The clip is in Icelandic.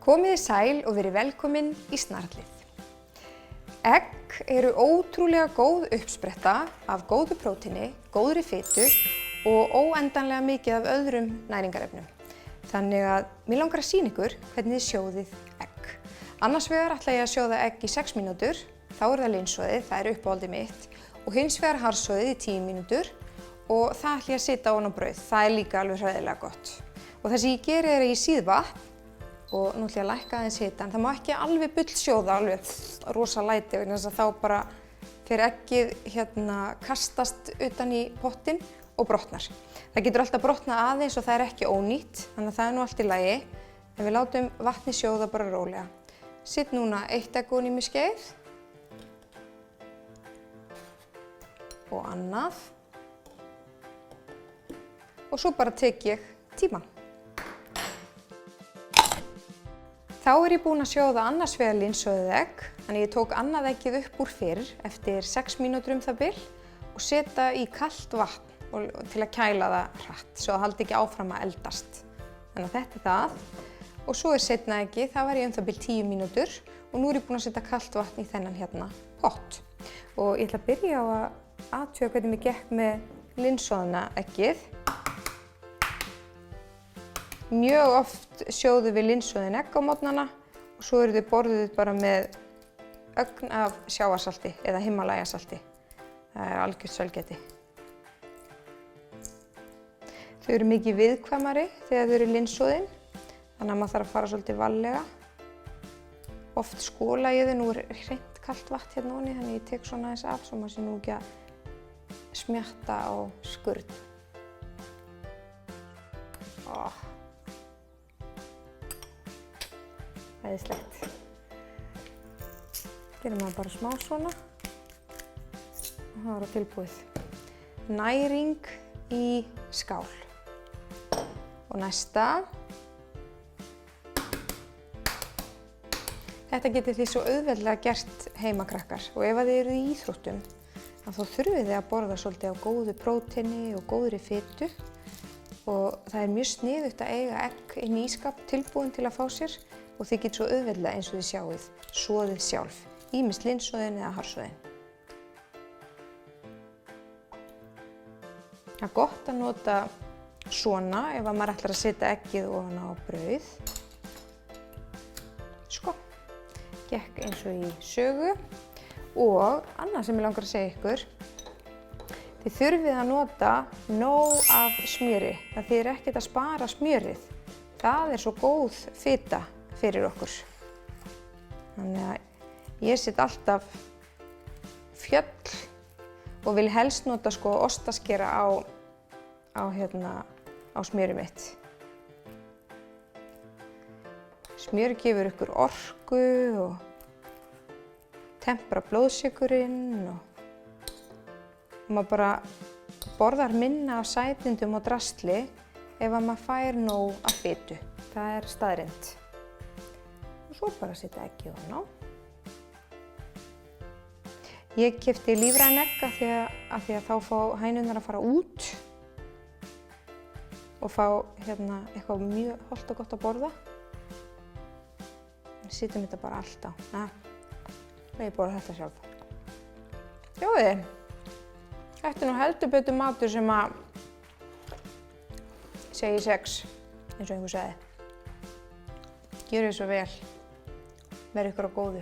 Komið sæl og verið velkomin í Snarlið. Egg eru ótrúlega góð uppspretta af góðu prótíni, góðri fitu og óendanlega mikið af öðrum næringarefnum. Þannig að mig langar að sýna ykkur hvernig þið sjóðið egg. Annars vegar ætla ég að sjóða egg í 6 mínútur, þá er það linsoðið, það er uppáhaldið mitt. Og hins vegar harðsoðið í 10 mínútur og það ætla ég að setja ofan á brauð. Það er líka alveg hræðilega gott. Og það sem ég geri er að ég sýð vatn og nú ætla ég að lækka aðeins hitann. Það má ekki alveg bullsjóða, alveg rosa læti vegna þess að þá bara fer eggið kastast utan í pottinn og brotnar. Það getur alltaf brotnað aðeins og það er ekki ónýtt, þannig að það er nú allt í lagi. En við látum vatnið sjóða bara rólega. Sitt núna 1 egg ofan í mig skeið og annað. Og svo bara tek ég tímann. Þá er ég búin að sjóða annars vegar linsoðið egg, þannig ég tók annað eggið upp úr fyrr eftir 6 mínútur það bil og setja í kalt vatn til að kæla það hratt, svo það haldi ekki áfram að eldast. Þannig að þetta er það. Og svo er seinna eggið, það var ég það bil 10 mínútur og nú er ég búin að setja kalt vatn í þennan pott. Og ég ætla að byrja á að athuga hvernig mér gekk með linsoðna eggið. Mjög oft sjóðum við linsoðin egg á morgnana og svo eru þau borðuð bara með ögn af sjávarsalti eða Himalaya-salti. Það er algjört sælgæti. Þau eru mikið viðkvæmari þegar þau eru linsoðin, þannig að maður þarf að fara svolítið varlega. Oft skóla ég þau, nú er hreint kalt vatn hérna ofan í, þannig ég tek svona aðeins af svo maður sé nú ekki að smjatta á skurn. Æðislegt. Gerum maður bara smá svona og það var tilbúið. Næring í skál. Og næsta. Þetta getið þið svo auðveldlega gert heima krakkar og ef þið eru í íþróttum þá þurfið þið að borða svolítið á góðu prótíni og góðri fitu og það er mjög sniðugt að eiga egg inn í ísskáp tilbúin til að fá sér og þið getið svo auðveldlega eins og þið sjáið soðið sjálf, ýmist linsoðin eða harðsoðin. Það er gott að nota svona ef maður ætlar að setja eggið ofan á brauð. Sko, gekk eins og í sögu. Og annað sem ég langar að segja ykkur, þið þurfið að nota nóg af smjöri. Það þýðir ekkert að spara smjörið. Það er svo góð fita fyrir okkur. Þannig að ég set alltaf fjöll og vil helst nota ostaskera á smjörið mitt. Smjör gefur ykkur orku og tempra blóðsykurinn og maður bara borðar minna af sætindum og drasli ef maður fær nóg af fitu. Það er staðreynd. Og svo bara setja eggið ofan á. Ég keypti lífræn egg af því að þá fá hænurnar að fara út og fá eitthvað mjög hollt og gott að borða. Setjum þetta bara allt á. Ég borða þetta sjálf. Jói, þetta er nú heldur betur matur sem að segi 6, eins og einhver sagði. Gjörið svo vel, verið ykkur á góðu.